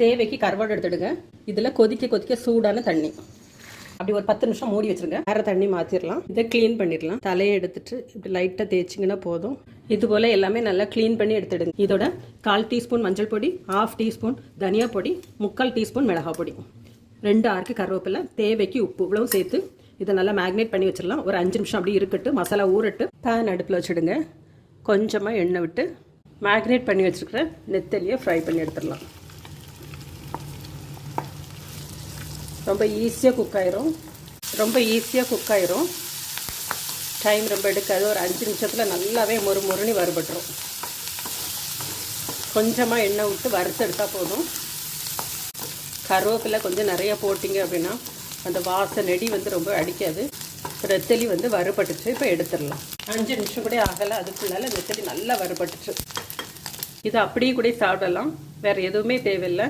தேவைக்கு கருவாடு எடுத்துடுங்க. இதில் கொதிக்க சூடான தண்ணி அப்படி ஒரு 10 நிமிஷம் மூடி வச்சுருங்க. வேறு தண்ணி மாற்றிடலாம். இதை க்ளீன் பண்ணிடலாம். தலையை எடுத்துட்டு இப்படி லைட்டாக தேய்ச்சிங்கன்னா போதும். இது போல் எல்லாமே நல்லா க்ளீன் பண்ணி எடுத்துடுங்க. இதோட 1/4 டீஸ்பூன் மஞ்சள் பொடி, 1/2 டீஸ்பூன் தனியா பொடி, 3/4 டீஸ்பூன் மிளகாய் பொடி, 2 ஆறுக்கு கருவேப்பிலை, தேவைக்கு உப்பு, இவ்வளவு சேர்த்து இதை நல்லா மேக்னேட் பண்ணி வச்சிடலாம். ஒரு 5 நிமிஷம் அப்படி இருக்கட்டும். மசாலா ஊறட்டு. பேன் அடுப்பில் வச்சுடுங்க. கொஞ்சமாக எண்ணெய் விட்டு மேக்னேட் பண்ணி வச்சுருக்கிற நெத்தலியை ஃப்ரை பண்ணி எடுத்துடலாம். ரொம்ப ஈஸியாக குக் ஆயிரும். டைம் ரொம்ப எடுக்காது. ஒரு 5 நிமிஷத்தில் நல்லாவே மொறுமொறுன்னு வறுபட்டுரும். கொஞ்சமாக எண்ணெய் விட்டு வறுத்து எடுத்தால் போதும். கருவேப்பிலை கொஞ்சம் நிறைய போட்டிங்க அப்படின்னா அந்த நெடி ரொம்ப அடிக்காது. நெத்தலி வறுபட்டுச்சு. இப்போ எடுத்துடலாம். 5 நிமிஷம் கூட ஆகலை. அதுக்குள்ளால நெத்தலி நல்லா வறுபட்டுச்சு. இது அப்படியே கூட சாப்பிடலாம். வேறு எதுவுமே தேவையில்லை.